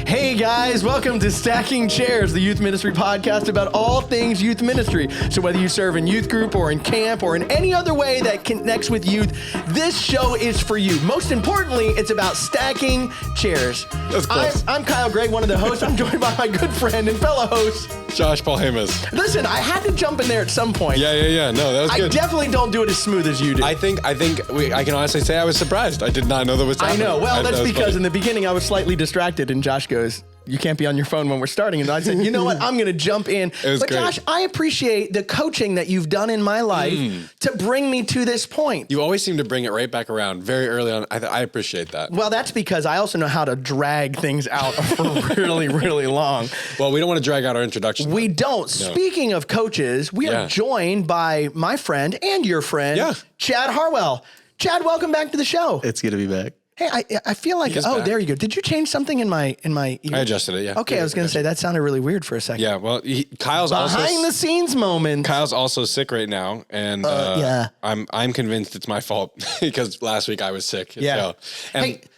Hey guys, welcome to Stacking Chairs, the youth ministry podcast about all things youth ministry. So whether you serve in youth group or in camp or in any other way that connects with youth, this show is for you. Most importantly, it's about stacking chairs. That's close. I'm Kyle Gray, one of the hosts. I'm joined by my good friend and fellow host, Josh Paul Hamas. Listen, I had to jump in there at some point. Yeah. No, that was good. I definitely don't do it as smooth as you do. I can honestly say I was surprised. I did not know that was happening. I know. Well, that's because funny. in the beginning I was slightly distracted, and Josh goes, "You can't be on your phone when we're starting." And I said, "You know what? I'm going to jump in." But great. Josh, I appreciate the coaching that you've done in my life to bring me to this point. You always seem to bring it right back around very early on. I appreciate that. Well, that's because I also know how to drag things out for really, really long. Well, we don't want to drag out our introduction. We don't. No. Speaking of coaches, we are joined by my friend and your friend, Chad Harwell. Chad, welcome back to the show. It's good to be back. Hey, I feel like, back. There you go. Did you change something in my ear? I adjusted it, yeah. Okay, I was going to say, that sounded really weird for a second. Yeah, well, Kyle's Behind the scenes moment. Kyle's also sick right now, and I'm convinced it's my fault because last week I was sick. Yeah.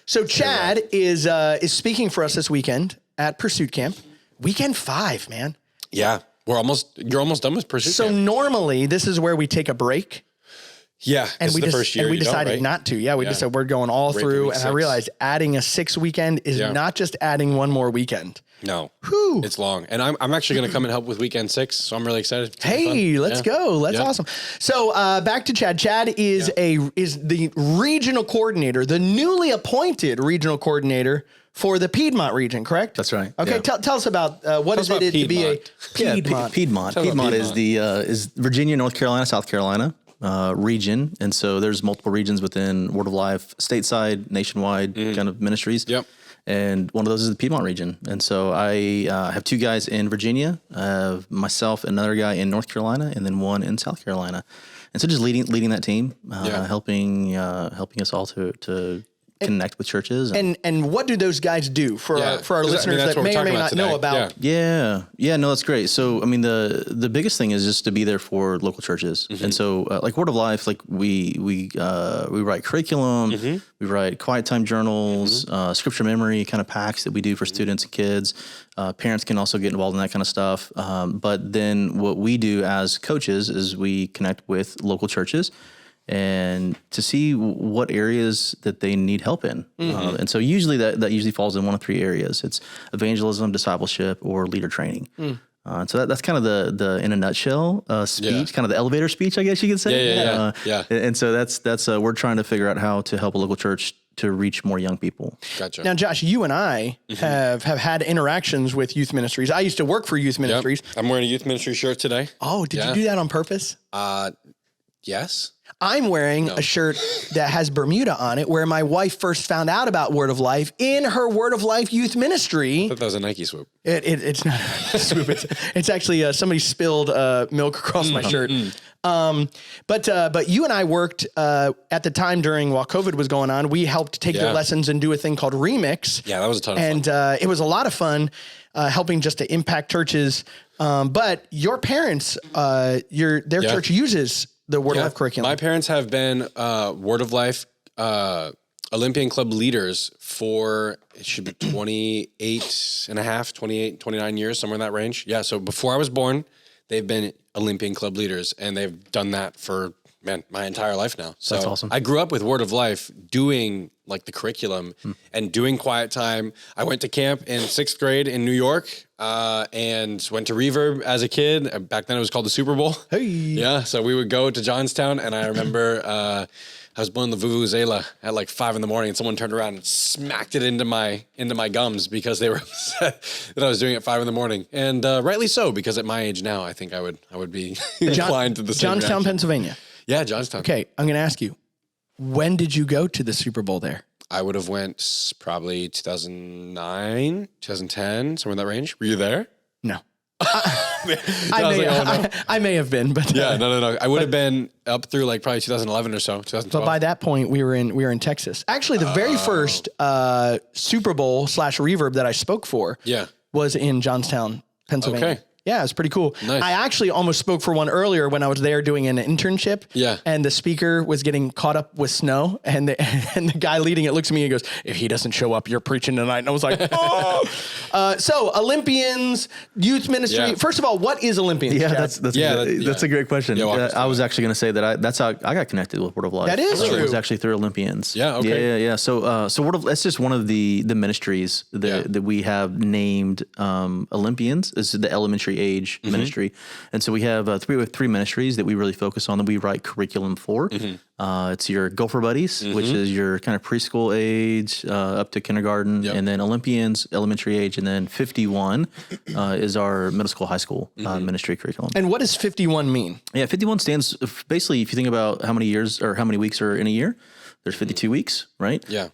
So Chad is speaking for us this weekend at Pursuit Camp. Weekend 5, man. Yeah, you're almost done with Pursuit So Camp. normally this is where we take a break. Yeah, and the first year and we decided right? not to. Yeah, we decided we're going all through. And I realized adding a 6th weekend is not just adding one more weekend. No, Whew. It's long. And I'm actually going to come and help with weekend 6. So I'm really excited. Hey, let's go. That's awesome. So back to Chad. Chad is the regional coordinator, the newly appointed regional coordinator for the Piedmont region, correct? That's right. Okay, tell us about what is it to be a Piedmont. Piedmont. Piedmont is Virginia, North Carolina, South Carolina region, and so there's multiple regions within Word of Life, stateside, nationwide kind of ministries. Yep. And one of those is the Piedmont region. And so I have 2 guys in Virginia, myself, another guy in North Carolina, and then one in South Carolina. And so just leading that team, helping us all to connect with churches. And what do those guys do for our listeners that may or may not know about? Yeah, no, that's great. So, I mean, the biggest thing is just to be there for local churches. And so, like Word of Life, like we write curriculum, we write quiet time journals, scripture memory kind of packs that we do for students and kids. Parents can also get involved in that kind of stuff. But then what we do as coaches is we connect with local churches and to see what areas that they need help in. And so usually that usually falls in one of 3 areas. It's evangelism, discipleship, or leader training. And so that's kind of the in a nutshell speech, kind of the elevator speech, I guess you could say. Yeah. And so that's we're trying to figure out how to help a local church to reach more young people. Gotcha. Now, Josh, you and I have had interactions with youth ministries. I used to work for youth ministries. I'm wearing a youth ministry shirt today. Oh, did you do that on purpose? Yes. I'm wearing a shirt that has Bermuda on it, where my wife first found out about Word of Life in her Word of Life youth ministry. I thought that was a Nike swoop. It's not a swoop. It's actually somebody spilled milk across my shirt. But you and I worked at the time while COVID was going on. We helped take their lessons and do a thing called Remix. Yeah, that was a ton of fun. And it was a lot of fun helping just to impact churches. But your parents, their church uses the Word of Life curriculum. My parents have been Word of Life Olympian Club leaders for, it should be 28 and a half, 28, 29 years, somewhere in that range. Yeah, so before I was born, they've been Olympian Club leaders, and they've done that for, my entire life now. So that's awesome. I grew up with Word of Life doing like the curriculum and doing quiet time. I went to camp in 6th grade in New York and went to Reverb as a kid. Back then it was called the Super Bowl. Hey. Yeah, so we would go to Johnstown, and I remember I was blowing the vuvuzela at like 5 a.m, and someone turned around and smacked it into my gums because they were upset that I was doing it at 5 a.m. And rightly so, because at my age now, I think I would be inclined to the same Johnstown, reaction. Pennsylvania. Yeah, Johnstown. Okay, I'm going to ask you, when did you go to the Super Bowl there? I would have went probably 2009, 2010, somewhere in that range. Were you there? No. I may have been, but no. I would have been up through like probably 2011 or so, 2012. But by that point, we were in Texas. Actually, the very first Super Bowl / Reverb that I spoke for was in Johnstown, Pennsylvania. Okay. Yeah, it's pretty cool. Nice. I actually almost spoke for one earlier when I was there doing an internship. Yeah. And the speaker was getting caught up with snow, and the guy leading it looks at me and goes, "If he doesn't show up, you're preaching tonight." And I was like, "Oh." So Olympians, youth ministry. Yeah. First of all, what is Olympians? Yeah, Chad? that's a great question. Yeah, walk us I was through actually going to say that that's how I got connected with Word of Life. That is It was true. actually through Olympians. Yeah, okay. Yeah. So that's just one of the ministries that we have named Olympians. This is the elementary age ministry, and so we have three ministries that we really focus on that we write curriculum for. It's your Gopher Buddies, which is your kind of preschool age up to kindergarten, and then Olympians, elementary age, and then 51 is our middle school, high school ministry curriculum. And what does 51 mean? Yeah, 51 stands basically, if you think about how many years or how many weeks are in a year, there's 52 weeks, right? Yeah.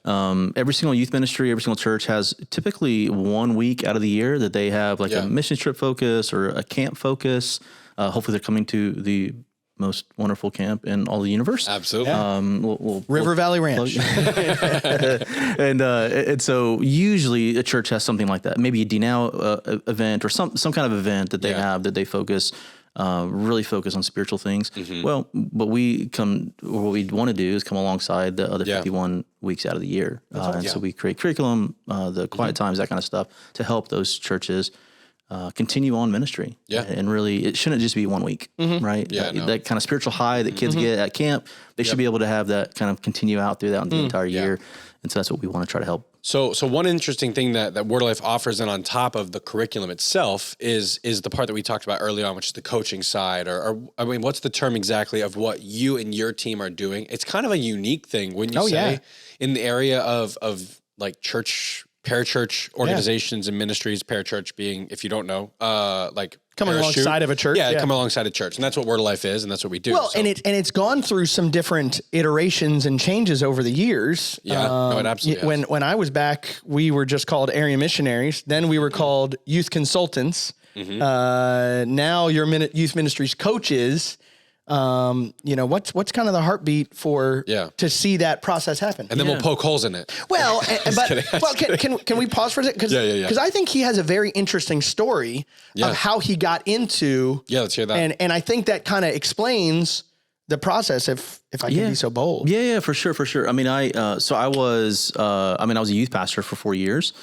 Every single youth ministry, every single church has typically 1 week out of the year that they have like a mission trip focus or a camp focus. Hopefully they're coming to the most wonderful camp in all the universe. Absolutely. We'll River Valley Ranch. and so usually a church has something like that, maybe a D-Now event or some kind of event that they have that they focus, really focus on spiritual things. Well, but what we want to do is come alongside the other 51 weeks out of the year. So we create curriculum, the quiet times, that kind of stuff to help those churches continue on ministry. Yeah. And really, it shouldn't just be 1 week, right? Yeah, That kind of spiritual high that kids get at camp, they should be able to have that kind of continue out through that the entire year. And so that's what we want to try to help. So one interesting thing that Word of Life offers, and on top of the curriculum itself, is the part that we talked about early on, which is the coaching side, or I mean, what's the term exactly of what you and your team are doing? It's kind of a unique thing, wouldn't you say, in the area of like church, parachurch organizations and ministries, parachurch being, if you don't know, like Coming parachute. alongside of a church. Yeah, come alongside a church. And that's what Word of Life is, and that's what we do. Well, and it's gone through some different iterations and changes over the years. Yeah, no, it absolutely has. When I was back, we were just called area missionaries. Then we were called youth consultants. Now you're youth ministries coaches. What's kind of the heartbeat for to see that process happen? And then we'll poke holes in it. Well, can we pause for a second? Because I think he has a very interesting story of how he got into. Yeah, let's hear that. And I think that kind of explains the process, if I can be so bold. Yeah, for sure. I mean, I was a youth pastor for 4 years.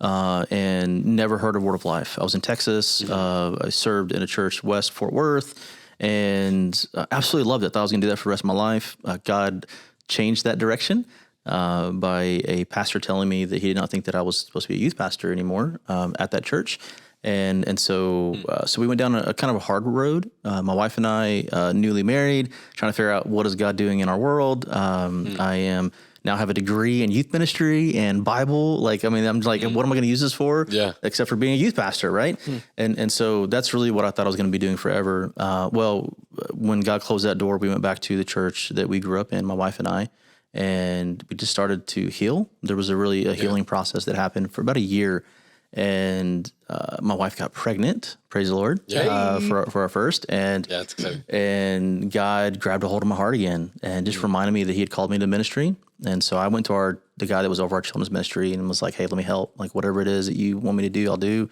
And never heard of Word of Life. I was in Texas. I served in a church west Fort Worth. And absolutely loved it. Thought I was going to do that for the rest of my life. God changed that direction by a pastor telling me that he did not think that I was supposed to be a youth pastor anymore at that church. And so we went down a kind of a hard road. My wife and I, newly married, trying to figure out what is God doing in our world. I now have a degree in youth ministry and Bible. I'm like, what am I going to use this for? Yeah. Except for being a youth pastor, right? And so that's really what I thought I was going to be doing forever. When God closed that door, we went back to the church that we grew up in, my wife and I, and we just started to heal. There was a healing process that happened for about a year. And my wife got pregnant, praise the Lord, for our first. And that's exciting. And God grabbed a hold of my heart again and just reminded me that he had called me to ministry. And so I went to the guy that was over our children's ministry and was like, hey, let me help. Like, whatever it is that you want me to do, I'll do.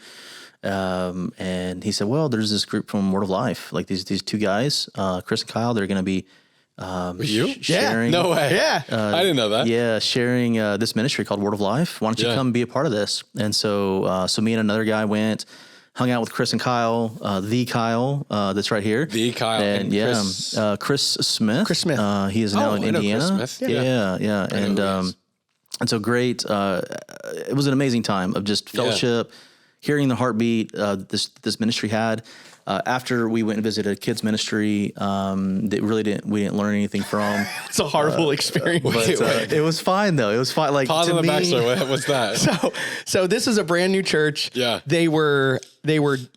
And he said, well, there's this group from Word of Life, like these two guys, Chris and Kyle, they're going to be sharing. No way. Yeah. I didn't know that. Yeah. Sharing this ministry called Word of Life. Why don't you come be a part of this? And so me and another guy went, hung out with Chris and Kyle, the Kyle, that's right here. The Kyle. And Chris Smith. Chris Smith. He is now in Indiana. Chris Smith. Yeah. And so great. It was an amazing time of just fellowship, hearing the heartbeat this ministry had. After we went and visited a kids ministry, that we didn't learn anything from. It's a horrible experience. But it was fine though. It was fine. Like, pause on the backstory. What's that? So this is a brand new church. Yeah. They were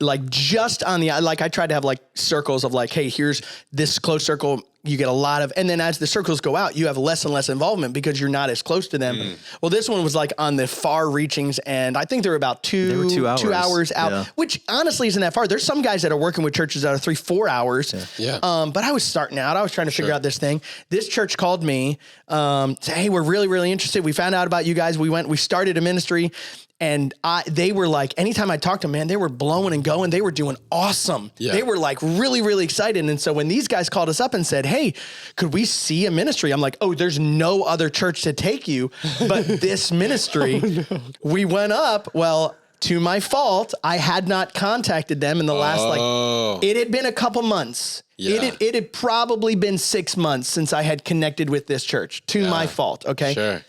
like just on the, like I tried to have like circles of like, hey, here's this close circle. You get a lot of, and then as the circles go out, you have less and less involvement because you're not as close to them. Well, this one was like on the far reachings, and I think they were about 2 hours out, which honestly isn't that far. There's some guys that are working with churches that are 3-4 hours. But I was starting out. I was trying to figure out this thing. This church called me, said, hey, we're really, really interested. We found out about you guys. We started a ministry. And they were like, anytime I talked to them, man, they were blowing and going. They were doing awesome. Yeah. They were like really, really excited. And so when these guys called us up and said, hey, could we see a ministry? I'm like, oh, there's no other church to take you but this ministry. We went up. Well, to my fault, I had not contacted them in the last, it had been a couple months. Yeah. It had probably been 6 months since I had connected with this church, to my fault. Okay. Sure.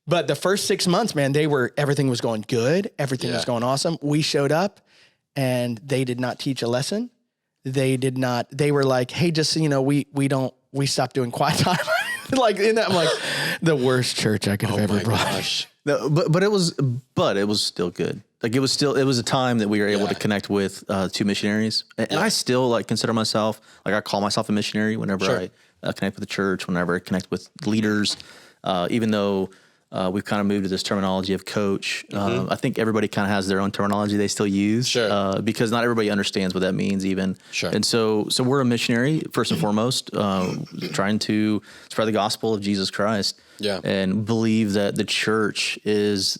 But the first 6 months, man, everything was going good. Everything was going awesome. We showed up and they did not teach a lesson. They were like, hey, just so you know, we stopped doing quiet time. Like in that, I'm like the worst church I could have ever brought. Gosh. No, but it was still good. Like it was a time that we were able to connect with two missionaries, and I still like consider myself, like I call myself a missionary whenever I connect with the church, whenever I connect with leaders, even though we've kind of moved to this terminology of coach. I think everybody kind of has their own terminology they still use, because not everybody understands what that means even. And so we're a missionary first and foremost, trying to spread the gospel of Jesus Christ. And believe that the church is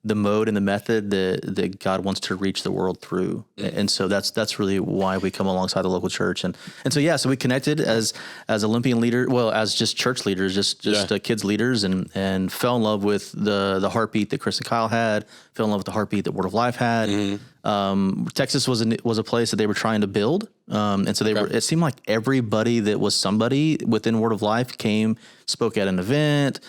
the mode and the method that God wants to reach the world through. And so that's really why we come alongside the local church. And so we connected as Olympian leader, well, as just church leaders, just kids leaders, and fell in love with the heartbeat that Chris and Kyle had, fell in love with the heartbeat that Word of Life had. Texas was a place that they were trying to build. And so it seemed like everybody that was somebody within Word of Life spoke at an event,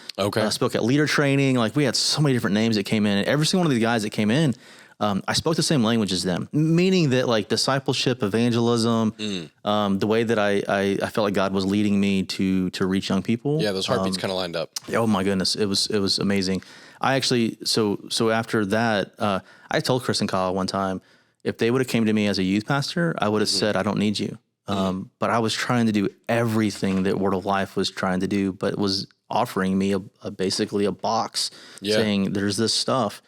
spoke at leader training. Like we had so many different names that came in, and every single one of the guys that came in, I spoke the same language as them, meaning that like discipleship, evangelism, the way that I felt like God was leading me to reach young people. Yeah. Those heartbeats kind of lined up. Oh my goodness. It was amazing. I actually, so after that, I told Chris and Kyle one time, if they would have came to me as a youth pastor, I would have said, I don't need you. But I was trying to do everything that Word of Life was trying to do, but was offering me basically a box saying there's this stuff.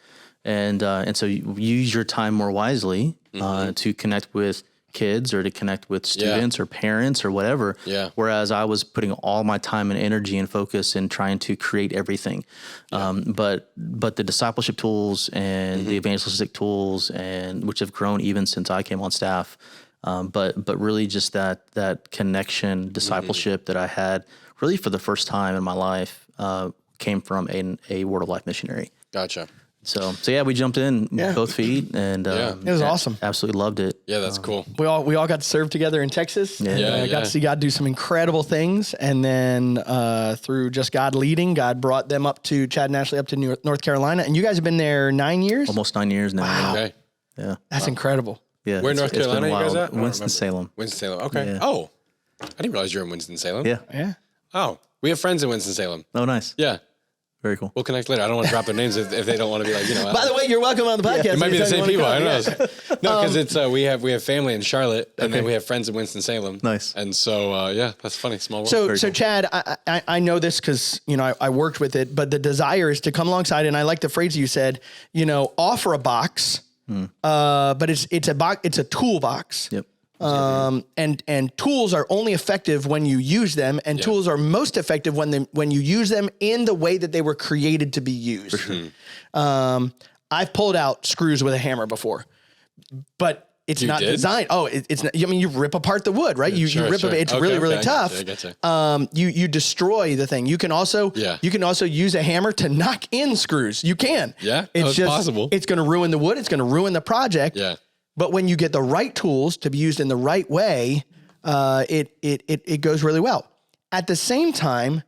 And so you use your time more wisely to connect with kids or to connect with students or parents or whatever. Whereas I was putting all my time and energy and focus in trying to create everything. But the discipleship tools and the evangelistic tools, and which have grown even since I came on staff. But really just that connection, discipleship that I had really for the first time in my life came from a Word of Life missionary. Gotcha. So yeah, we jumped in both feet, and it was awesome. Absolutely loved it. Yeah, that's cool. We all got to serve together in Texas. Got to see God do some incredible things, and then through just God leading, God brought them up to Chad and Ashley up to North Carolina, and you guys have been there 9 years. Almost 9 years now. Wow. Okay. Yeah, that's incredible. Yeah, Where in North Carolina you guys at? Winston-Salem. Winston-Salem. Okay. Yeah. Oh, I didn't realize you were in Winston-Salem. Yeah. Oh, we have friends in Winston-Salem. Oh, nice. Yeah. Very cool. We'll connect later. I don't want to drop their names if they don't want to be like, By the way, you're welcome on the podcast. It might be the same people. I don't know. No, because it's we have family in Charlotte, and then we have friends in Winston-Salem. Nice. And so that's funny. Small world. So cool. Chad, I know this because I worked with it, but the desire is to come alongside, and I like the phrase you said. Offer a box, but it's a box. It's a toolbox. Yep. And tools are only effective when you use them, and tools are most effective when you use them in the way that they were created to be used. For sure. I've pulled out screws with a hammer before, but it's not designed. Oh, it's not. I mean, you rip apart the wood, right? You rip it. It's really tough. I gotcha. You destroy the thing. You can also use a hammer to knock in screws. You can. Yeah, it's just possible. It's going to ruin the wood. It's going to ruin the project. Yeah. But when you get the right tools to be used in the right way, it goes really well. At the same time,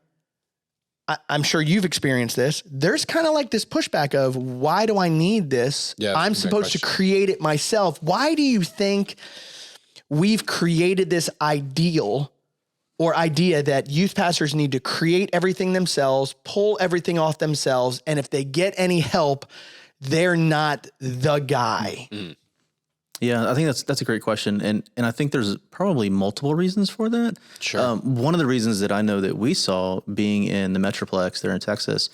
I'm sure you've experienced this. There's kind of like this pushback of, why do I need this? I'm supposed to create it myself. Why do you think we've created this idea that youth pastors need to create everything themselves, pull everything off themselves, and if they get any help, they're not the guy? Yeah, I think that's a great question, and I think there's probably multiple reasons for that. Sure. One of the reasons that I know that we saw being in the Metroplex there in Texas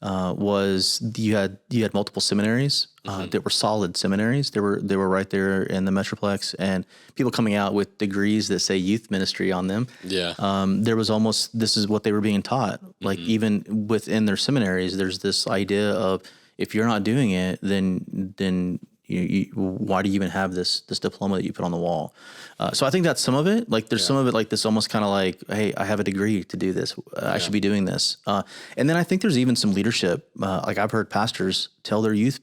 was you had multiple seminaries that were solid seminaries. They were right there in the Metroplex, and people coming out with degrees that say youth ministry on them. Yeah. There was almost, this is what they were being taught. Like even within their seminaries, there's this idea of if you're not doing it, then why do you even have this diploma that you put on the wall? So I think that's some of it. Like there's some of it like this almost kind of like, hey, I have a degree to do this. I should be doing this. And then I think there's even some leadership. Like I've heard pastors tell their youth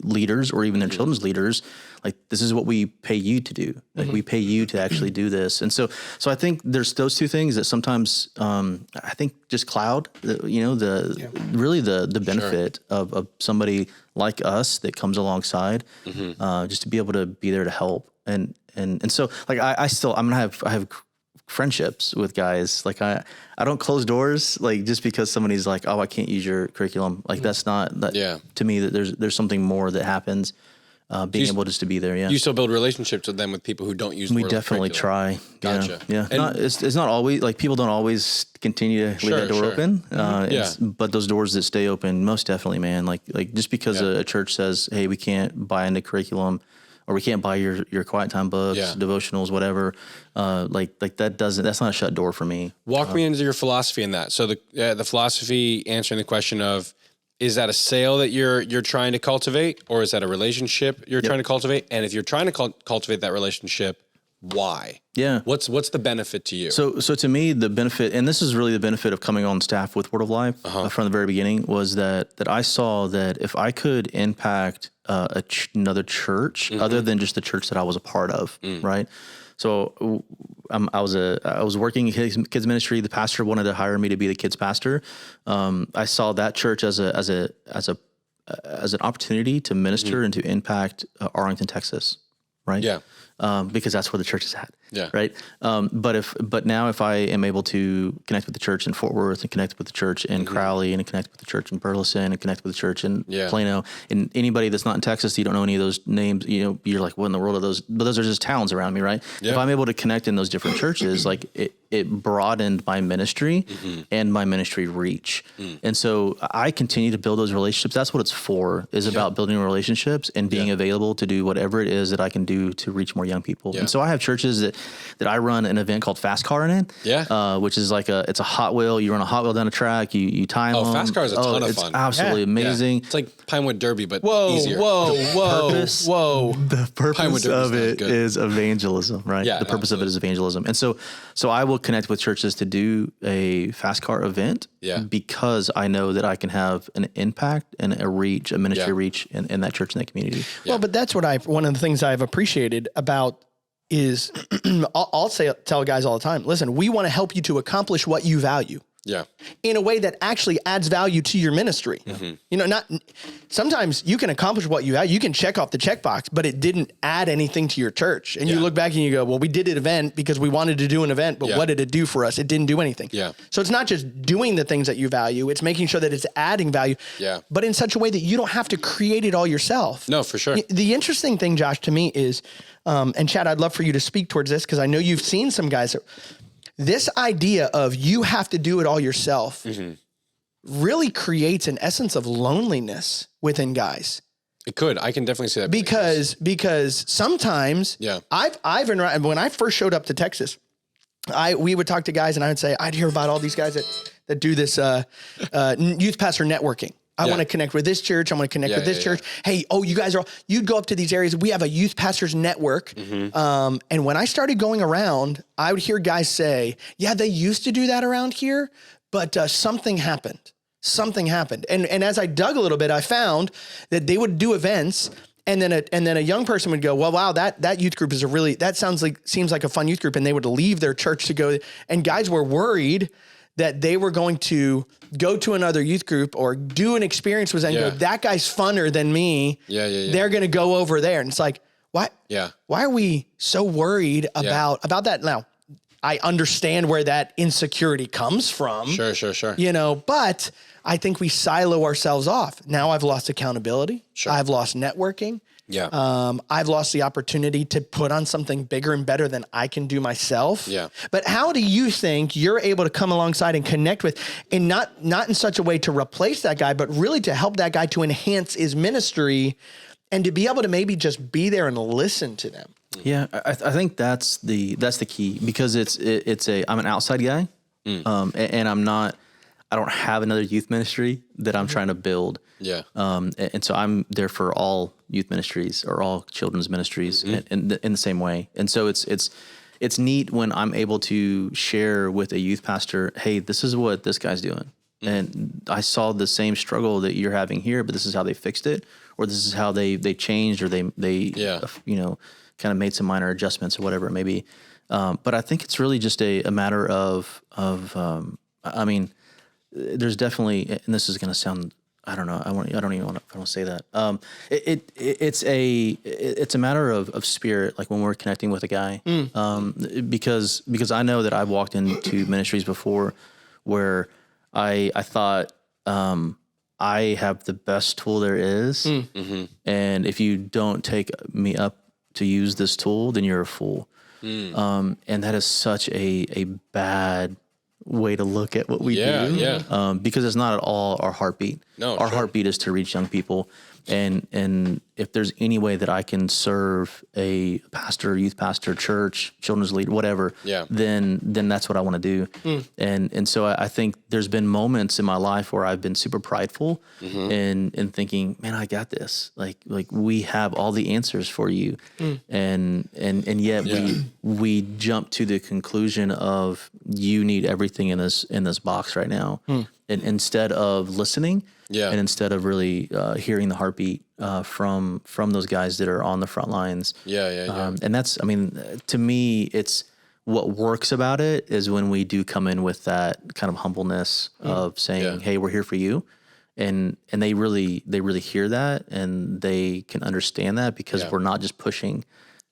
leaders or even their children's leaders, like, this is what we pay you to do. Like we pay you to actually do this. And so I think there's those two things that sometimes, I think just cloud, really the benefit of somebody like us that comes alongside, just to be able to be there to help. And so like, I have friendships with guys. Like I don't close doors, like just because somebody's like, oh, I can't use your curriculum. Like that's not that to me, that there's something more that happens, being able just to be there. Yeah. You still build relationships with them with people who don't use the we word definitely curriculum. try. Gotcha. Yeah. It's not always like people don't always continue to leave that door open. But those doors that stay open, most definitely, man. Like just because a church says, hey, we can't buy into curriculum, or we can't buy your quiet time books, devotionals, whatever. That's not a shut door for me. Walk me into your philosophy in that. So the philosophy answering the question of, is that a sale that you're trying to cultivate, or is that a relationship you're trying to cultivate? And if you're trying to cultivate that relationship, why? Yeah. What's the benefit to you? So to me, the benefit, and this is really the benefit of coming on staff with Word of Life from the very beginning, was that I saw that if I could impact another church other than just the church that I was a part of, right? So I was working in kids ministry. The pastor wanted to hire me to be the kids pastor. I saw that church as an opportunity to minister and to impact Arlington, Texas, right? Yeah. Because that's where the church is at. Yeah. Right. But now if I am able to connect with the church in Fort Worth and connect with the church in Crowley and connect with the church in Burleson and connect with the church in Plano, and anybody that's not in Texas, you don't know any of those names, you're like, what in the world are those? But those are just towns around me. Right. Yeah. If I'm able to connect in those different churches, like it broadened my ministry and my ministry reach. And so I continue to build those relationships. That's what it's for, is about building relationships and being available to do whatever it is that I can do to reach more young people. And so I have churches that I run an event called Fast Car in, which is like it's a Hot Wheel. You run a Hot Wheel down a track, you time them. Fast Car is a ton of fun. It's absolutely amazing. It's like Pinewood Derby, but easier. The purpose of it is evangelism, right? Yeah, the purpose of it is evangelism. And so I will connect with churches to do a Fast Car event because I know that I can have an impact and a ministry reach in that church and that community. Yeah. Well, but that's one of the things I've appreciated about is I'll tell guys all the time, listen, we want to help you to accomplish what you value. Yeah. In a way that actually adds value to your ministry. Sometimes you can accomplish what you value. You can check off the checkbox, but it didn't add anything to your church. And you look back and you go, well, we did an event because we wanted to do an event, but what did it do for us? It didn't do anything. Yeah. So it's not just doing the things that you value. It's making sure that it's adding value, but in such a way that you don't have to create it all yourself. No, for sure. The interesting thing, Josh, to me is, and Chad, I'd love for you to speak towards this because I know you've seen some guys that, this idea of you have to do it all yourself really creates an essence of loneliness within guys. It could. I can definitely see that. Because sometimes I've when I first showed up to Texas, we would talk to guys and I would say, I'd hear about all these guys that do this youth pastor networking. I want to connect with this church. I want to connect with this church. Hey, you'd go up to these areas. We have a youth pastors network. And when I started going around, I would hear guys say, yeah, they used to do that around here, but something happened. And as I dug a little bit, I found that they would do events and then a young person would go, well, wow, that youth group is seems like a fun youth group. And they would leave their church to go. And guys were worried that they were going to go to another youth group or do an experience with and go, that guy's funner than me. They're going to go over there. And it's like, why are we so worried about that? Now, I understand where that insecurity comes from. Sure. But I think we silo ourselves off. Now I've lost accountability. Sure. I've lost networking. I've lost the opportunity to put on something bigger and better than I can do myself. But how do you think you're able to come alongside and connect with, and not in such a way to replace that guy, but really to help that guy to enhance his ministry and to be able to maybe just be there and listen to them? Yeah, I think that's the key, because I'm an outside guy, and I I don't have another youth ministry that I'm trying to build. Yeah. And so I'm there for all youth ministries or all children's ministries in the same way. And so it's neat when I'm able to share with a youth pastor, hey, this is what this guy's doing. And I saw the same struggle that you're having here, but this is how they fixed it, or this is how they changed, or they kind of made some minor adjustments or whatever it may be. But I think it's really just a matter of I mean, there's definitely, and this is going to sound, I don't know, I don't even want to say that. It's a matter of spirit, like when we're connecting with a guy, because I know that I've walked into ministries before where I thought, I have the best tool there is. And if you don't take me up to use this tool, then you're a fool. And that is such a bad way to look at what we do. Yeah. Because it's not at all our heartbeat. No, our sure. heartbeat is to reach young people. And if there's any way that I can serve a pastor, youth pastor, church, children's leader, whatever, then that's what I want to do. And so I think there's been moments in my life where I've been super prideful and thinking, man, I got this. Like we have all the answers for you. And yet we jump to the conclusion of you need everything in this box right now. And instead of listening, and instead of really hearing the heartbeat from those guys that are on the front lines. And that's, I mean, to me, it's what works about it is when we do come in with that kind of humbleness of saying, hey, we're here for you. And they really hear that and they can understand that because we're not just pushing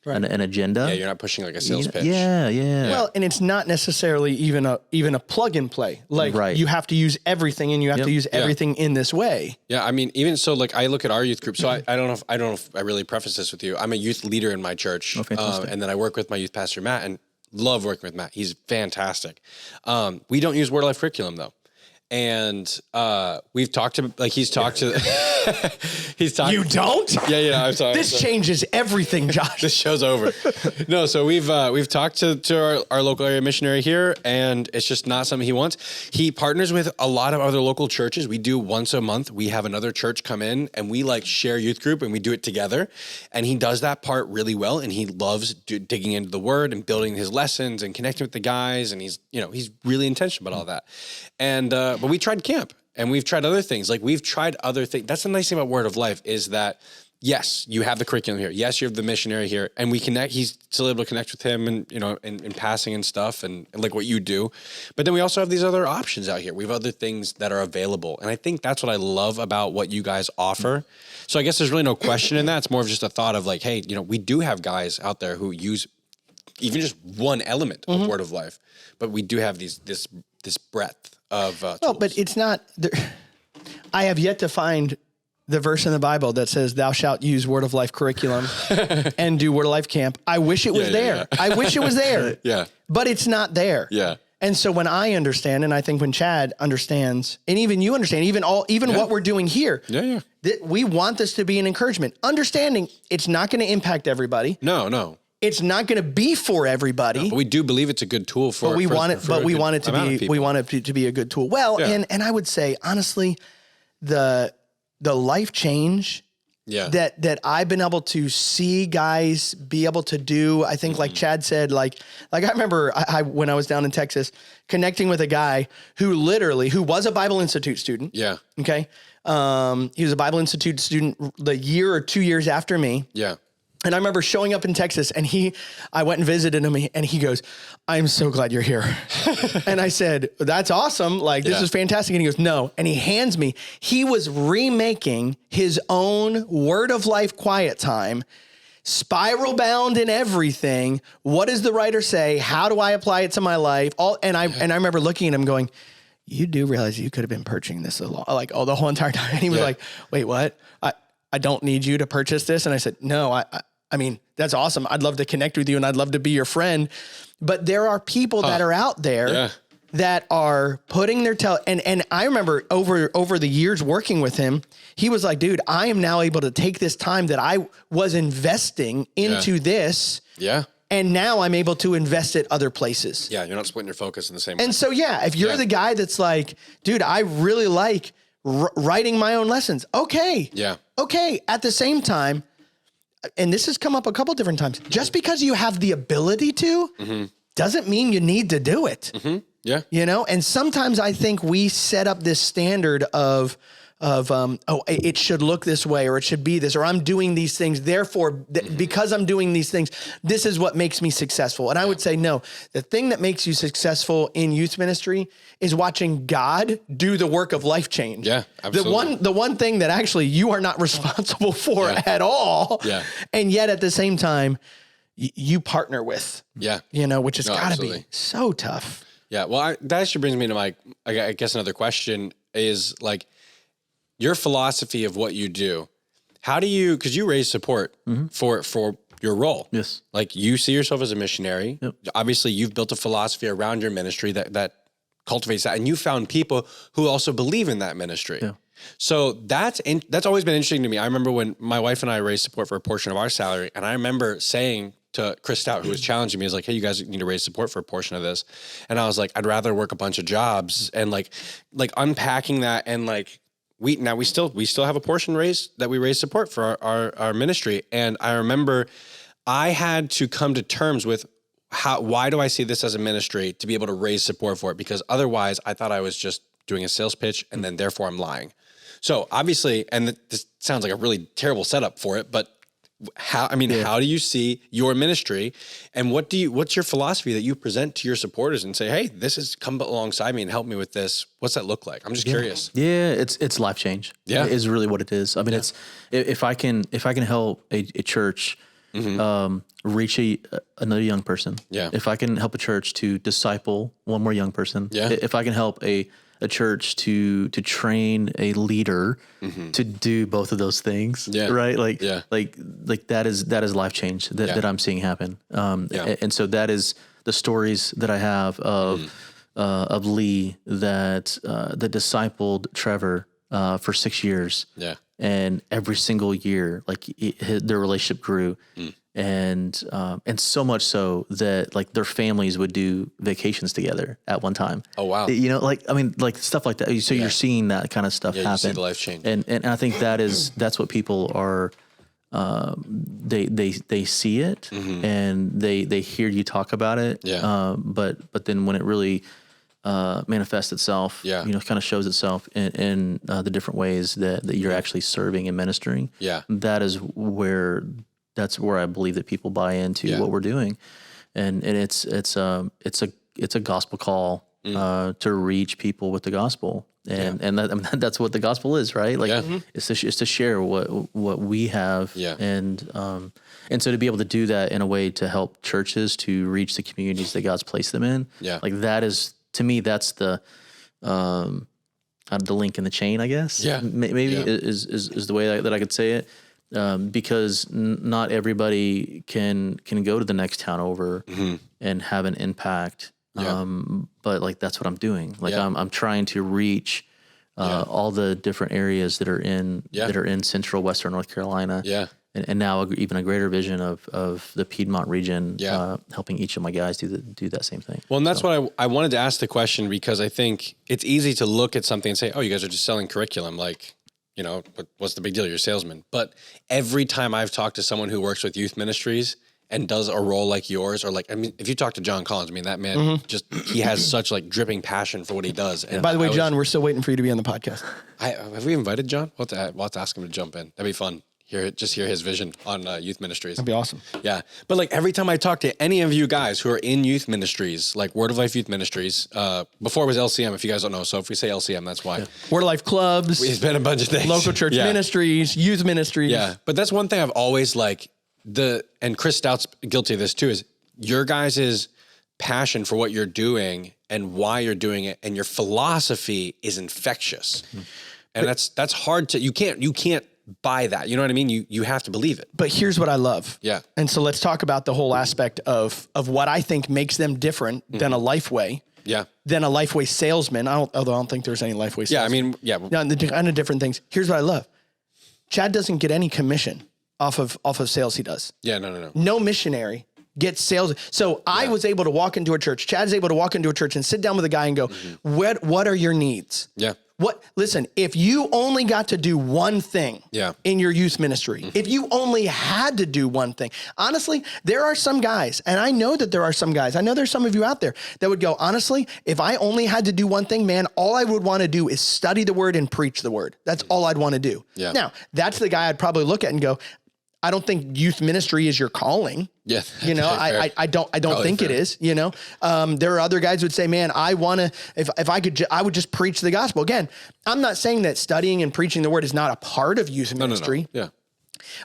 an agenda. Yeah, you're not pushing like a sales pitch. Yeah. Well, and it's not necessarily even a plug and play. Like you have to use everything and you have to use everything in this way. Yeah, I mean, even so, like I look at our youth group. So I don't know if I really preface this with you. I'm a youth leader in my church, and then I work with my youth pastor Matt, and love working with Matt. He's fantastic. We don't use Word of Life curriculum though. And we've talked to, like, he's talked to, he's talked. You don't? Yeah. I'm sorry. This changes everything, Josh. This show's over. No, so we've talked to our local area missionary here, and it's just not something he wants. He partners with a lot of other local churches. We do once a month. We have another church come in, and we like share youth group, and we do it together. And he does that part really well, and he loves digging into the Word and building his lessons and connecting with the guys, and he's really intentional about all that. And but we tried camp and we've tried other things. Like we've tried other things. That's the nice thing about Word of Life is that, yes, you have the curriculum here. Yes, you have the missionary here and we connect. He's still able to connect with him and, in passing and stuff and like what you do. But then we also have these other options out here. We have other things that are available. And I think that's what I love about what you guys offer. So I guess there's really no question in that. It's more of just a thought of like, hey, we do have guys out there who use even just one element of Word of Life, but we do have this breadth of tools. But it's not. I have yet to find the verse in the Bible that says, "Thou shalt use Word of Life curriculum and do Word of Life camp." I wish it was there. Yeah. I wish it was there. But it's not there. Yeah. And so when I understand, and I think when Chad understands, and even you understand, even what we're doing here, that we want this to be an encouragement. Understanding it's not going to impact everybody. No. It's not going to be for everybody. No, but we do believe it's a good tool for. But we want it. But we want it to be. We want it to be a good tool. Well, and I would say honestly, the life change. That I've been able to see guys be able to do. I think, like Chad said, like I remember I when I was down in Texas, connecting with a guy who was a Bible Institute student. Yeah. Okay. He was a Bible Institute student the year or 2 years after me. Yeah. And I remember showing up in Texas and I went and visited him and he goes, "I'm so glad you're here." And I said, "That's awesome. Like, this is fantastic." And he goes, "No." And he hands me, he was remaking his own Word of Life quiet time, spiral bound and everything. What does the writer say? How do I apply it to my life? And I remember looking at him going, "You do realize you could have been purchasing this the whole entire time." And he was like, "Wait, what? I don't need you to purchase this." And I said, "No, I mean, that's awesome. I'd love to connect with you and I'd love to be your friend." But there are people that are out there that are putting their and I remember over the years working with him, he was like, "Dude, I am now able to take this time that I was investing into this And now I'm able to invest it other places. Yeah, you're not splitting your focus in the same way. And so, if you're the guy that's like, dude, I really like writing my own lessons. Okay. Yeah. Okay. At the same time, and this has come up a couple different times, just because you have the ability to doesn't mean you need to do it. Yeah. You know, and sometimes I think we set up this standard of it should look this way, or it should be this, or I'm doing these things. Therefore, because I'm doing these things, this is what makes me successful. And I would say, no, the thing that makes you successful in youth ministry is watching God do the work of life change. Yeah, absolutely. The one thing that actually you are not responsible for at all. Yeah. And yet at the same time, you partner with. Yeah. You know, which has got to absolutely. be so tough. Yeah. Well, that actually brings me to I guess another question is like, your philosophy of what you do. How do you, because you raise support for your role. Yes. Like you see yourself as a missionary. Yep. Obviously you've built a philosophy around your ministry that cultivates that. And you found people who also believe in that ministry. Yeah. So that's always been interesting to me. I remember when my wife and I raised support for a portion of our salary. And I remember saying to Chris Stout, who was challenging me, is like, hey, you guys need to raise support for a portion of this. And I was like, I'd rather work a bunch of jobs, and like unpacking that, and like, we still have a portion raised that we raise support for our ministry. And I remember I had to come to terms with why do I see this as a ministry to be able to raise support for it? Because otherwise I thought I was just doing a sales pitch, and then therefore I'm lying. So obviously, and this sounds like a really terrible setup for it, but how do you see your ministry, and what's your philosophy that you present to your supporters and say, hey, this is come alongside me and help me with this. What's that look like? I'm just curious. Yeah. It's life change. Yeah. Is really what it is. I mean, it's, if I can help a church, reach another young person. Yeah. If I can help a church to disciple one more young person. Yeah. If I can help a church to train a leader to do both of those things. Yeah. Right. Like that is life change that I'm seeing happen. And so that is the stories that I have of Lee that discipled Trevor for 6 years. Yeah. And every single year, like their relationship grew. And so much so that like their families would do vacations together at one time. Oh, wow. You know, like stuff like that. So you're seeing that kind of stuff happen. You see the life change. And I think that's what people are, they see it and they hear you talk about it. Yeah. But then when it really manifests itself, kind of shows itself in the different ways that you're actually serving and ministering. Yeah. That's where I believe that people buy into what we're doing. And it's a gospel call to reach people with the gospel. And that's what the gospel is, right? Like it's to share what we have. Yeah. And so to be able to do that in a way to help churches to reach the communities that God's placed them in. Yeah. Like that is, to me, that's the link in the chain, I guess. Yeah. Maybe is the way that I could say it. Because not everybody can go to the next town over and have an impact. But like, that's what I'm doing. Like I'm trying to reach, all the different areas that are in central Western North Carolina. Yeah. And now even a greater vision of the Piedmont region, helping each of my guys do that same thing. Well, and that's what I wanted to ask the question, because I think it's easy to look at something and say, oh, you guys are just selling curriculum. Like, you know, what's the big deal? You're a salesman. But every time I've talked to someone who works with youth ministries and does a role like yours, or like, I mean, if you talk to John Collins, I mean, that man he has such like dripping passion for what he does. And by the way, John, we're still waiting for you to be on the podcast. Have we invited John? We'll have to ask him to jump in. That'd be fun. Hear his vision on youth ministries. That'd be awesome. Yeah. But like every time I talk to any of you guys who are in youth ministries, like Word of Life Youth Ministries, before it was LCM, if you guys don't know. So if we say LCM, that's why. Word of Life clubs. It's been a bunch of things. Local church ministries, youth ministries. Yeah. But that's one thing I've always and Chris Stout's guilty of this too, is your guys' passion for what you're doing and why you're doing it, and your philosophy is infectious. And that's hard to, you can't buy that. You know what I mean? You have to believe it. But here's what I love. Yeah. And so let's talk about the whole aspect of what I think makes them different than a Lifeway. Yeah. Than a Lifeway salesman. Although I don't think there's any Lifeway salesman. Yeah, I mean, yeah. No, the kind of different things. Here's what I love. Chad doesn't get any commission off of sales he does. Yeah, no. No missionary get sales. So I was able to walk into a church. Chad's able to walk into a church and sit down with a guy and go, what are your needs? Yeah. Listen, if you only got to do one thing in your youth ministry, if you only had to do one thing, honestly, there are some guys, and I know that there are some guys, I know there's some of you out there that would go, honestly, if I only had to do one thing, man, all I would want to do is study the word and preach the word. That's all I'd want to do. Yeah. Now, that's the guy I'd probably look at and go, I don't think youth ministry is your calling. Yeah. You know, I don't think it is, you know. There are other guys who would say, man, I want to, if I could, I would just preach the gospel. Again, I'm not saying that studying and preaching the word is not a part of youth ministry. No. Yeah.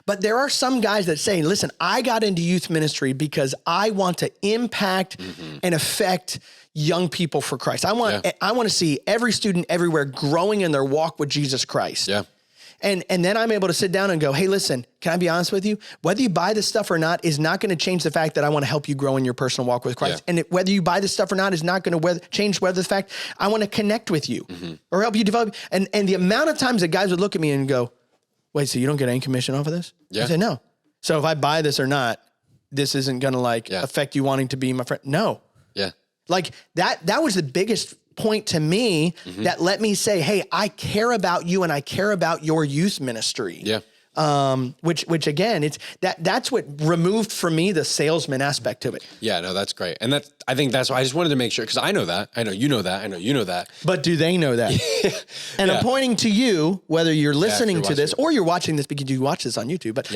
But there are some guys that say, listen, I got into youth ministry because I want to impact and affect young people for Christ. I want to see every student everywhere growing in their walk with Jesus Christ. Yeah. And then I'm able to sit down and go, hey, listen, can I be honest with you? Whether you buy this stuff or not is not going to change the fact that I want to help you grow in your personal walk with Christ. Yeah. And whether you buy this stuff or not is not going to change the fact I want to connect with you or help you develop. And the amount of times that guys would look at me and go, wait, so you don't get any commission off of this? Yeah. I say, no. So if I buy this or not, this isn't going to affect you wanting to be my friend. No. Yeah. Like that was the biggest point to me that let me say, hey, I care about you and I care about your youth ministry. Yeah. Which again, that's what removed from me the salesman aspect of it. Yeah, no, that's great. And I think that's why I just wanted to make sure, because I know that, I know you know that, I know you know that. But do they know that? And I'm pointing to you, whether you're listening to this or you're watching this because you watch this on YouTube. But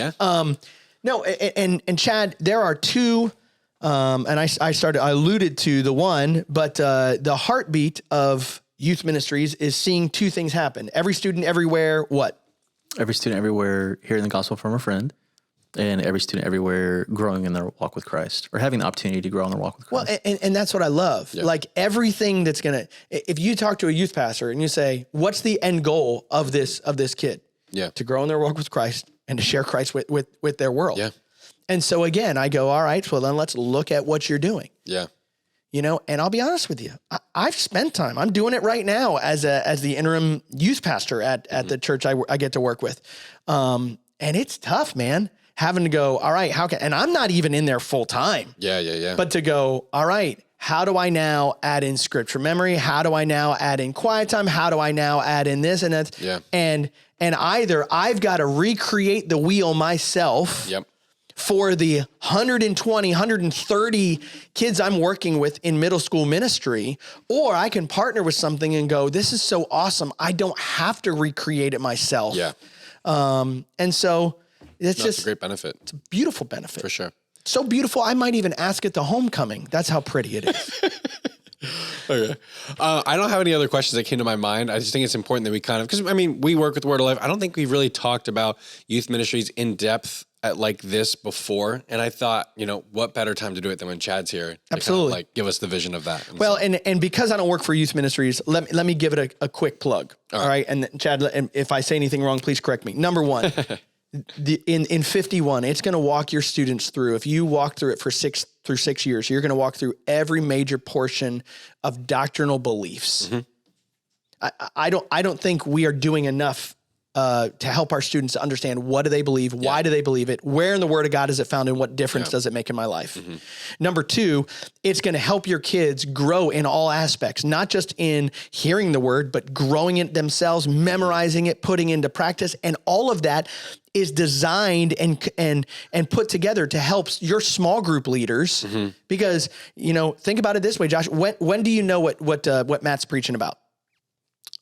no, and Chad, there are two. And I alluded to the one, but the heartbeat of youth ministries is seeing two things happen. Every student everywhere, what? Every student everywhere hearing the gospel from a friend, and every student everywhere growing in their walk with Christ, or having the opportunity to grow in their walk with Christ. Well, and that's what I love. Yeah. Like everything that's if you talk to a youth pastor and you say, what's the end goal of this kid? Yeah. To grow in their walk with Christ and to share Christ with their world. Yeah. And so again, I go, all right, well then let's look at what you're doing. Yeah. You know, and I'll be honest with you, I've spent time. I'm doing it right now as the interim youth pastor at the church I get to work with. And it's tough, man, having to go, all right, and I'm not even in there full time. Yeah. But to go, all right, how do I now add in scripture memory? How do I now add in quiet time? How do I now add in this and that? Yeah. And either I've got to recreate the wheel myself. Yep. For the 120, 130 kids I'm working with in middle school ministry, or I can partner with something and go, this is so awesome. I don't have to recreate it myself. Yeah. And so it's a great benefit. It's a beautiful benefit. For sure. So beautiful. I might even ask it to homecoming. That's how pretty it is. Okay. I don't have any other questions that came to my mind. I just think it's important that we because I mean, we work with Word of Life. I don't think we've really talked about youth ministries in depth at like this before. And I thought, what better time to do it than when Chad's here? Absolutely. Give us the vision of that. And because I don't work for youth ministries, let me give it a quick plug. All right. And Chad, if I say anything wrong, please correct me. Number one, in 51, it's going to walk your students through. If you walk through it for 6 years, you're going to walk through every major portion of doctrinal beliefs. Mm-hmm. I don't think we are doing enough to help our students understand what do they believe, why do they believe it, where in the Word of God is it found, and what difference does it make in my life. Mm-hmm. Number two, it's going to help your kids grow in all aspects, not just in hearing the Word, but growing it themselves, memorizing it, putting into practice, and all of that is designed and put together to help your small group leaders. Mm-hmm. Because think about it this way, Josh. When do you know what Matt's preaching about?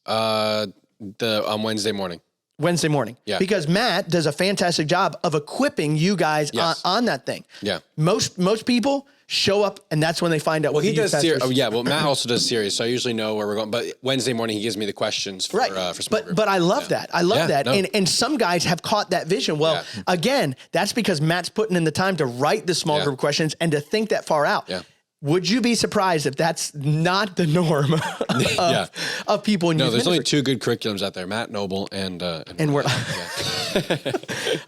On Wednesday morning. Wednesday morning. Yeah. Because Matt does a fantastic job of equipping you guys on that thing. Yeah. Most people show up and that's when they find out. Well, he does series. Well, Matt also does series, so I usually know where we're going. But Wednesday morning, he gives me the questions for small group. But I love that. I love that. No. And some guys have caught that vision. Well, again, that's because Matt's putting in the time to write the small group questions and to think that far out. Yeah. Would you be surprised if that's not the norm of people in youth ministry? There's only two good curriculums out there, Matt Noble and we're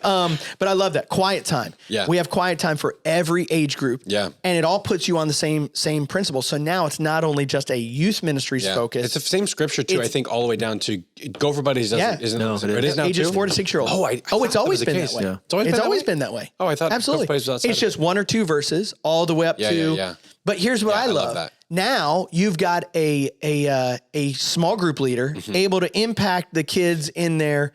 But I love that quiet time. Yeah. We have quiet time for every age group. Yeah. And it all puts you on the same principle. So now it's not only just a youth ministries focus. It's the same scripture too. I think all the way down to Gopher Buddies. Isn't No, it? it is. It is now ages too? 4 to 6 year olds. It's always been that way. Yeah. It's always been that way? been that way. Oh, I thought absolutely. Gopher Buddies was outside It's of just 1 or 2 verses all the way up to. Yeah. But here's what I love. that. Now you've got a small group leader able to impact the kids in their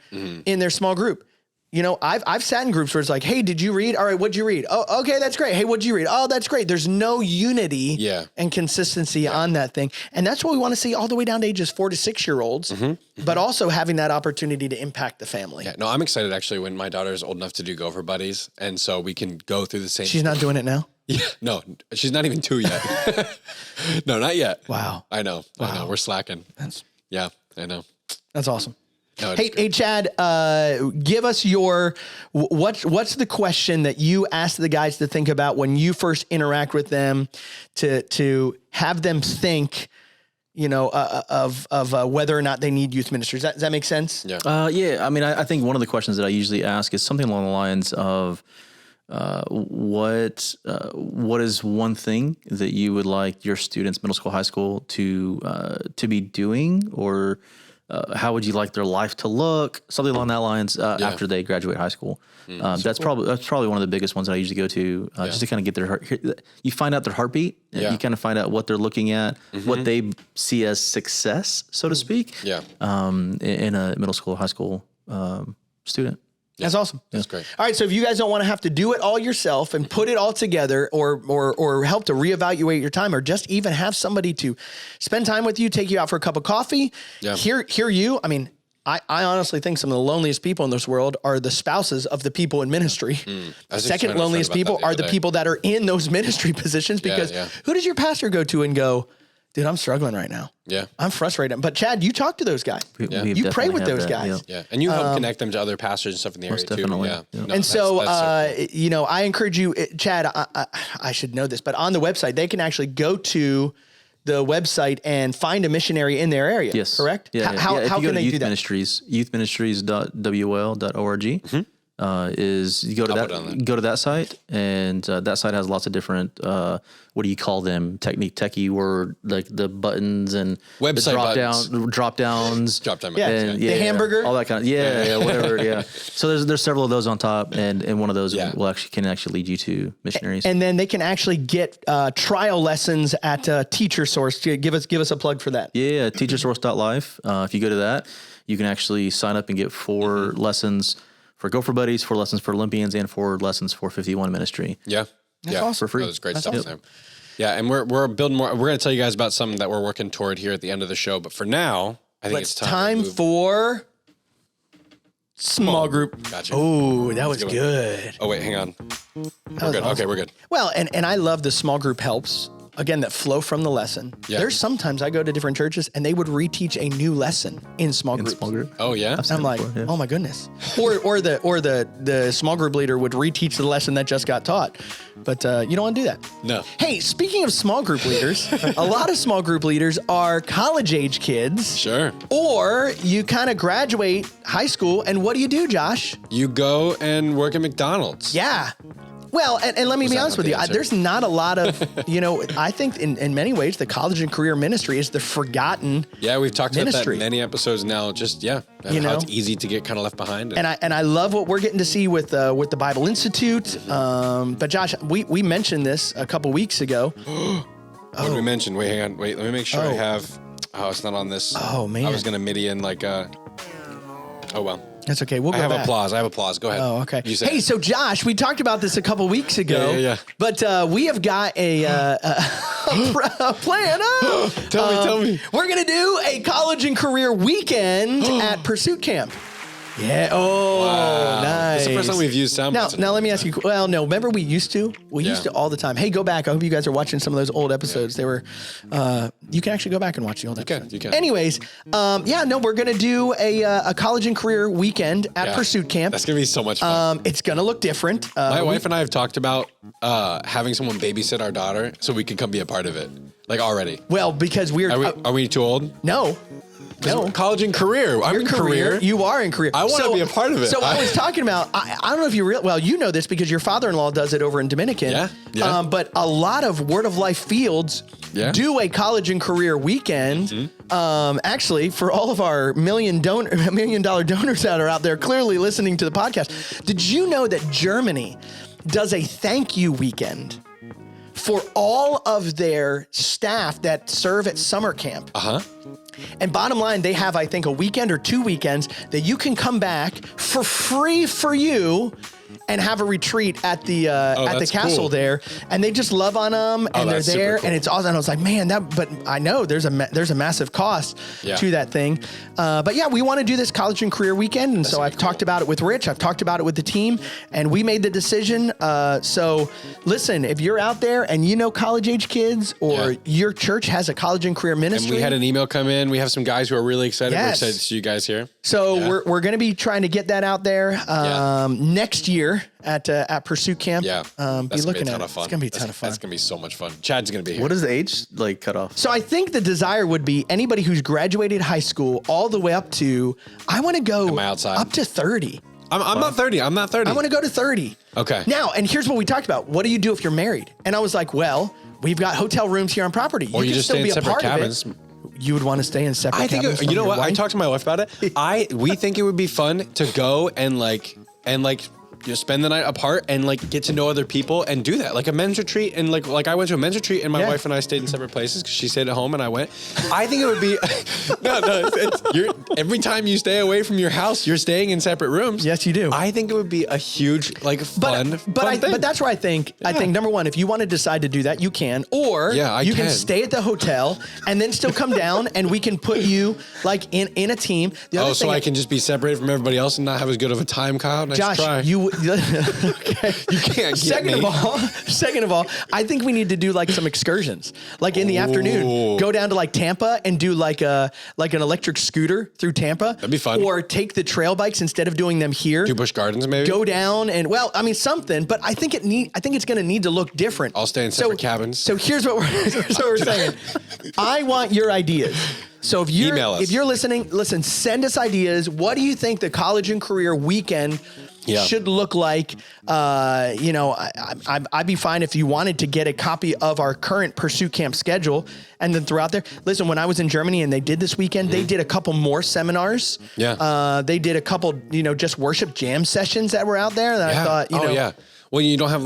small group. You know, I've sat in groups where it's like, hey, did you read? All right, what'd you read? Oh, okay, that's great. Hey, what'd you read? Oh, that's great. There's no unity and consistency on that thing. And that's what we want to see all the way down to ages 4 to 6 year olds, but also having that opportunity to impact the family. Yeah, no, I'm excited actually when my daughter is old enough to do Gopher Buddies. And so we can go through the same. She's not doing it now? Yeah, no, she's not even 2 yet. No, not yet. Wow. I know. We're slacking. Yeah, I know. That's awesome. No, Hey, Chad, give us your, what's the question that you ask the guys to think about when you first interact with them to have them think, you know, of whether or not they need youth ministries. Does that make sense? Yeah. Yeah. I mean, I think one of the questions that I usually ask is something along the lines of, what is one thing that you would like your students, middle school, high school, to be doing, or how would you like their life to look? Something along that lines after they graduate high school. That's probably one of the biggest ones that I usually go to, just to kind of get their heart. You find out their heartbeat. Yeah. You kind of find out what they're looking at, what they see as success, so to speak. Yeah. In a middle school, high school student. That's awesome. That's great. All right. So if you guys don't want to have to do it all yourself and put it all together or help to reevaluate your time, or just even have somebody to spend time with you, take you out for a cup of coffee, hear you. I mean, I honestly think some of the loneliest people in this world are the spouses of the people in ministry. Second loneliest people are the people that are in those ministry positions, because who does your pastor go to and go, dude, I'm struggling right now. Yeah. I'm frustrated. But Chad, you talk to those guys. You pray with those guys. Yeah. And you help connect them to other pastors and stuff in the area definitely. too. Yeah. And No, that's so, cool. you know, I encourage you, Chad, I should know this, but on the website, they can actually go to the website and find a missionary in their area. Yes. Correct? Yeah. How if you go can to they youth do that? Ministries, youthministries.wol.org. Is you go to that site, and that site has lots of different what do you call them, techie word, like the buttons and website drop downs, The hamburger, all that kind of whatever. So there's several of those on top, and one of those can actually lead you to missionaries, and then they can actually get trial lessons at Teacher Source. Give us a plug for that. Yeah, teachersource.life. If you go to that, you can actually sign up and get 4 lessons for Gopher Buddies, 4 lessons for Olympians, and 4 lessons for 51 Ministry. That's awesome. For free. That was great stuff. Awesome. Yeah, and we're building more. We're going to tell you guys about something that we're working toward here at the end of the show. But for now, I think it's time for small group. Gotcha. Oh, that was good. Oh wait, hang on. We're good. Awesome. Okay, we're good. Well, and I love the small group helps. Again, that flow from the lesson. Yeah. There's sometimes I go to different churches and they would reteach a new lesson in small groups. Oh yeah. I'm like, oh my goodness. Or the small group leader would reteach the lesson that just got taught. But you don't want to do that. No. Hey, speaking of small group leaders, a lot of small group leaders are college age kids. Sure. Or you kind of graduate high school, and what do, Josh? You go and work at McDonald's. Yeah. Well, and let me be honest with you, there's not a lot of, I think in many ways, the college and career ministry is the forgotten Yeah, we've talked ministry. about that in many episodes now. Just, how it's easy to get kind of left behind. And I love what we're getting to see with the Bible Institute. But Josh, we mentioned this a couple weeks ago. What did we mention? Wait, hang on. Wait, let me make sure I have. Oh, it's not on this. Oh, man. I was going to MIDI in like oh, well. That's okay. We'll go I back. have applause. Go ahead. Oh, okay. You say Hey, so Josh, we talked about this a couple weeks ago. Yeah. But we have got a plan. Tell me. We're going to do a college and career weekend at Pursuit Camp. Yeah. Oh, Wow. nice. It's the first time we've used sound bites. Now let me ask you. Well, no. Remember we used to all the time. Hey, go back. I hope you guys are watching some of those old episodes. They were. You can actually go back and watch the old episodes. You can. Anyways, we're gonna do a college and career weekend at Pursuit Camp. That's gonna be so much fun. It's gonna look different. My wife and I have talked about having someone babysit our daughter so we could come be a part of it. Like already. Well, because Are we too old? No. No. College and career. I'm in career. You are in career. I want to be a part of it. So I was talking about, I don't know if you know this because your father-in-law does it over in Dominican. Yeah. But a lot of Word of Life fields do a college and career weekend. Mm-hmm. Actually, for all of our $1 million donors that are out there clearly listening to the podcast, did you know that Germany does a thank you weekend for all of their staff that serve at summer camp? And bottom line, they have, I think, a weekend or 2 weekends that you can come back for free for you and have a retreat at the castle there, and they just love on them, and they're there, and it's awesome. And I was like, man, but I know there's a massive cost to that thing, but yeah, we want to do this college and career weekend, and so I've talked about it with Rich, I've talked about it with the team, and we made the decision. So listen, if you're out there and you know college age kids, or your church has a college and career ministry, and we had an email come in. We have some guys who are really excited. We're excited to see you guys here. So we're going to be trying to get that out there next year at Pursuit Camp. Yeah, be looking at it. It's going to be a ton of fun. That's going to be so much fun. Chad's going to be here. What is the age cut off? So I think the desire would be anybody who's graduated high school all the way up to, I want to go up to 30. I'm not 30. I'm not 30. I want to go to 30. Okay. Now, and here's what we talked about. What do you do if you're married? And I was like, well, we've got hotel rooms here on property. Or you just stay in separate cabins. You would want to stay in separate cabins. You know what? I talked to my wife about it. We think it would be fun to go and spend the night apart and get to know other people and do that, like a men's retreat. And like I went to a men's retreat and my wife and I stayed in separate places because she stayed at home and I went. I think it would be every time you stay away from your house, you're staying in separate rooms. Yes, you do. I think it would be a huge fun thing. But that's where I think number one, if you want to decide to do that, you can, or you can stay at the hotel and then still come down and we can put you in a team. So I can just be separated from everybody else and not have as good of a time, Kyle. Nice Josh, try. Okay. You can't. Second of all, I think we need to do some excursions, in the afternoon. Go down to Tampa and do an electric scooter through Tampa. That'd be fun. Or take the trail bikes instead of doing them here. Do Busch Gardens maybe. Go down and something. But I think it's going to need to look different. I'll stay in separate cabins. So here's what we're saying. I want your ideas. So if you're listening, send us ideas. What do you think the college and career weekend should look like? I'd be fine if you wanted to get a copy of our current Pursuit Camp schedule and then throughout there. Listen, when I was in Germany and they did this weekend, they did a couple more seminars. They did a couple, just worship jam sessions that were out there that I thought, Well, you don't have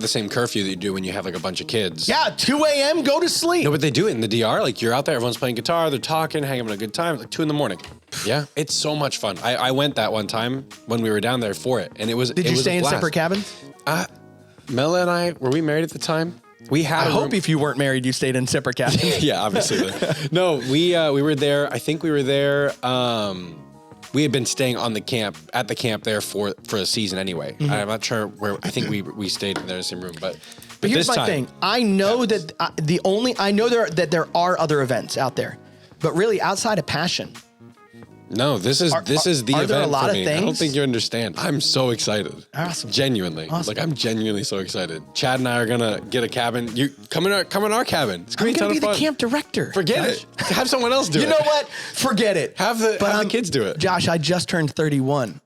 the same curfew that you do when you have a bunch of kids. Yeah, 2 a.m. go to sleep. No, but they do it in the DR. You're out there, everyone's playing guitar, they're talking, having a good time. 2 a.m. Yeah, it's so much fun. I went that one time when we were down there for it, and it was. Did you stay in separate cabins? Mela and I, were we married at the time? We had. I hope if you weren't married, you stayed in separate cabins. Yeah, obviously. No, we were there. I think we were there. We had been staying at the camp there for a season anyway. Mm-hmm. I'm not sure where. I think we stayed in the same room, but here's my thing. I know that there are other events out there, but really outside of Passion. No, this is the event there a lot for me. Of things? I don't think you understand. I'm so excited. Awesome. Genuinely. Awesome. I'm genuinely so excited. Chad and I are gonna get a cabin. You come in our cabin. It's gonna be a ton of fun. I'm gonna be the camp director. Forget it. Have someone else do it. You know what? Forget it. Have the kids do it. Josh, I just turned 31.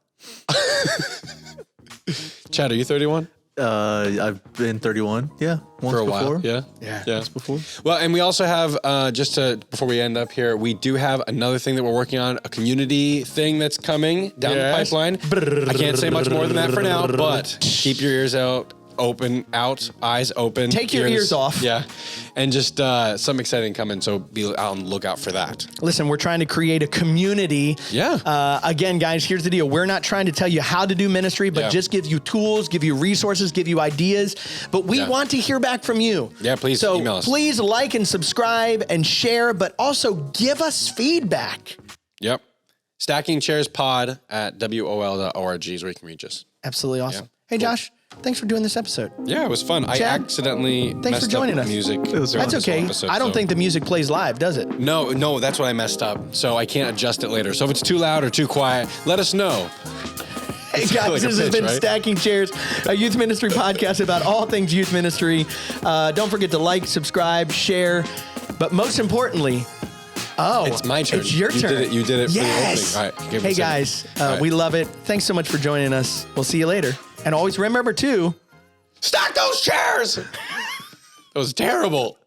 Chad, are you 31? I've been 31. Yeah. For a while. Yeah. Once before. Well, and we also have, before we end up here, we do have another thing that we're working on, a community thing that's coming down the pipeline. I can't say much more than that for now, but keep your ears eyes open. Take your ears off. Yeah. And just some exciting coming, so be on the lookout for that. Listen, we're trying to create a community. Yeah. Again, guys, here's the deal. We're not trying to tell you how to do ministry, but just give you tools, give you resources, give you ideas. But we want to hear back from you. Yeah, please email us. Please like and subscribe and share, but also give us feedback. Yep. StackingChairsPod at WOL.org is where you can reach us. Absolutely awesome. Hey, Josh. Thanks for doing this episode. Yeah, it was fun. Chad, I accidentally messed up the music. That's okay. I don't think the music plays live, does it? No, that's what I messed up. So I can't adjust it later. So if it's too loud or too quiet, let us know. Hey guys, this has been Stacking Chairs, a youth ministry podcast about all things youth ministry. Don't forget to like, subscribe, share, but most importantly, Oh, It's my turn. It's your turn. You did it Yes. for the opening. All right. give me Hey a second. guys, All right. we love it. Thanks so much for joining us. We'll see you later. And always remember to Stack those chairs. That was terrible.